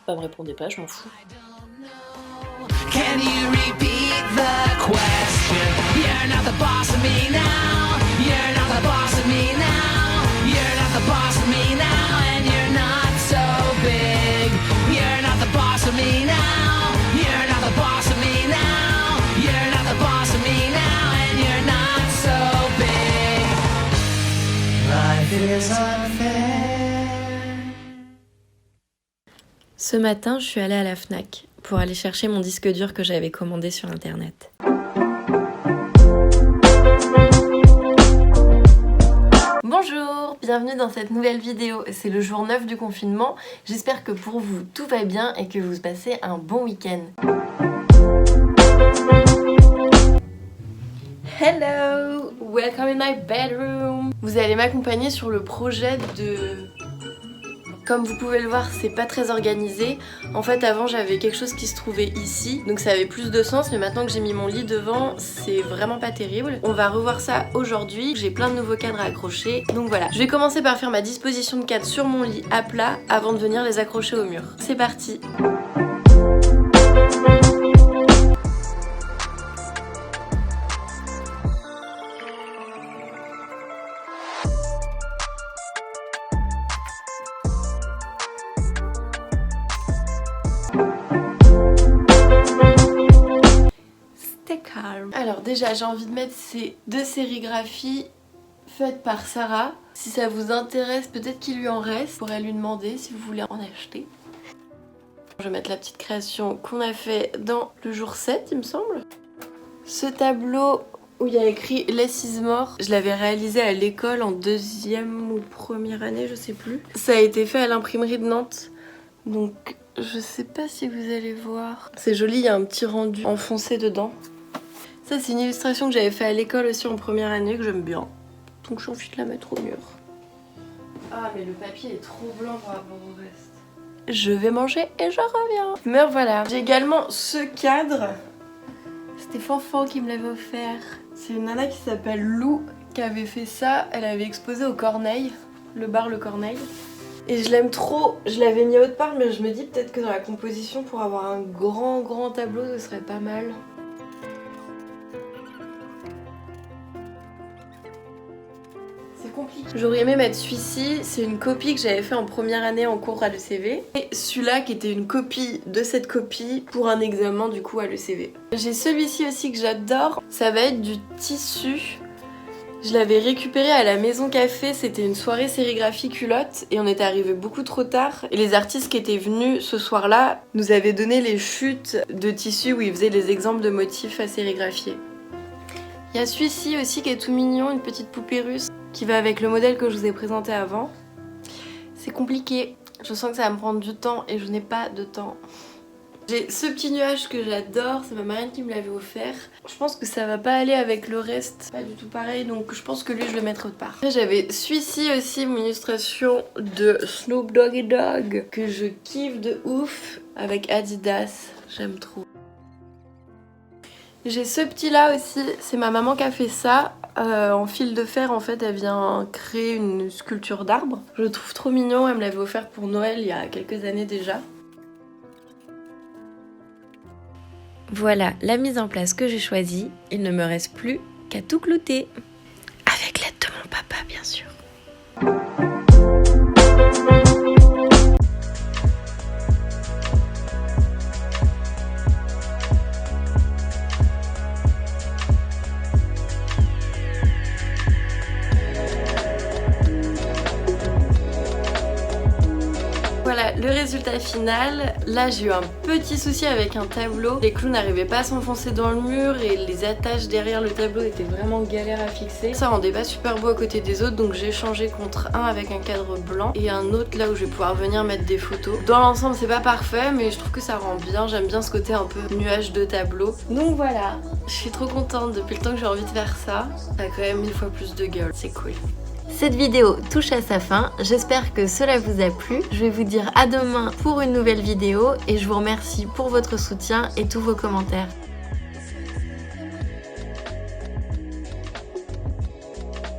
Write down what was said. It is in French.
Bah me répondez pas, je m'en fous. Can you repeat the question? You're not the boss of me now. You're not the boss of me now. You're not the boss of me now. And you're not so big. You're not the boss of me now. You're not the boss of me now. You're not the boss of me now. And you're not so big. Life is unfair. Ce matin, je suis allée à la Fnac pour aller chercher mon disque dur que j'avais commandé sur internet. Bonjour, bienvenue dans cette nouvelle vidéo. C'est le jour 9 du confinement. J'espère que pour vous tout va bien et que vous passez un bon week-end. Hello, welcome in my bedroom. Vous allez m'accompagner sur le projet de... Comme vous pouvez le voir, c'est pas très organisé. En fait, avant, j'avais quelque chose qui se trouvait ici, donc ça avait plus de sens, mais maintenant que j'ai mis mon lit devant, c'est vraiment pas terrible. On va revoir ça aujourd'hui. J'ai plein de nouveaux cadres à accrocher, donc voilà. Je vais commencer par faire ma disposition de cadres sur mon lit à plat avant de venir les accrocher au mur. C'est parti! Alors déjà j'ai envie de mettre ces deux sérigraphies faites par Sarah. Si ça vous intéresse, peut-être qu'il lui en reste. Vous pourrez lui demander si vous voulez en acheter. Je vais mettre la petite création qu'on a fait dans le jour 7 il me semble. Ce tableau où il y a écrit Less is more, je l'avais réalisé à l'école en deuxième ou première année, je sais plus. Ça a été fait à l'imprimerie de Nantes. Donc je sais pas si vous allez voir. C'est joli, il y a un petit rendu enfoncé dedans. Ça c'est une illustration que j'avais fait à l'école aussi en première année que j'aime bien. Donc j'ai envie de la mettre au mur. Ah mais le papier est trop blanc par rapport au reste. Je vais manger et je reviens. Me voilà. J'ai également ce cadre. C'était Fanfan qui me l'avait offert. C'est une nana qui s'appelle Lou qui avait fait ça. Elle avait exposé au Corneille, le bar Le Corneille. Et je l'aime trop. Je l'avais mis autre part mais je me dis peut-être que dans la composition pour avoir un grand tableau ce serait pas mal. J'aurais aimé mettre celui-ci, c'est une copie que j'avais fait en première année en cours à l'ECV. Et celui-là qui était une copie de cette copie pour un examen du coup à l'ECV. J'ai celui-ci aussi que j'adore, ça va être du tissu. Je l'avais récupéré à la Maison Café, c'était une soirée sérigraphie culotte et on était arrivé beaucoup trop tard. Et les artistes qui étaient venus ce soir-là nous avaient donné les chutes de tissu où ils faisaient les exemples de motifs à sérigraphier. Il y a celui-ci aussi qui est tout mignon, une petite poupée russe qui va avec le modèle que je vous ai présenté avant. C'est compliqué, je sens que ça va me prendre du temps et je n'ai pas de temps. J'ai ce petit nuage que j'adore, c'est ma marraine qui me l'avait offert. Je pense que ça va pas aller avec le reste, pas du tout pareil, donc je pense que lui je le mettrai autre part. Après j'avais celui-ci aussi, mon illustration de Snoop Doggy Dogg que je kiffe de ouf avec Adidas, j'aime trop. J'ai ce petit là aussi, c'est ma maman qui a fait ça. En fil de fer en fait elle vient créer une sculpture d'arbre. Je le trouve trop mignon, elle me l'avait offert pour Noël il y a quelques années déjà. Voilà la mise en place que j'ai choisie, il ne me reste plus qu'à tout clouter. Avec l'aide de mon papa bien sûr. Voilà le résultat final. Là j'ai eu un petit souci avec un tableau. Les clous n'arrivaient pas à s'enfoncer dans le mur et les attaches derrière le tableau étaient vraiment galères à fixer. Ça rendait pas super beau à côté des autres donc j'ai changé contre un avec un cadre blanc et un autre là où je vais pouvoir venir mettre des photos. Dans l'ensemble c'est pas parfait mais je trouve que ça rend bien. J'aime bien ce côté un peu nuage de tableau. Donc voilà, je suis trop contente depuis le temps que j'ai envie de faire ça. Ça a quand même 1000 fois plus de gueule, c'est cool. Cette vidéo touche à sa fin, j'espère que cela vous a plu. Je vais vous dire à demain pour une nouvelle vidéo et je vous remercie pour votre soutien et tous vos commentaires.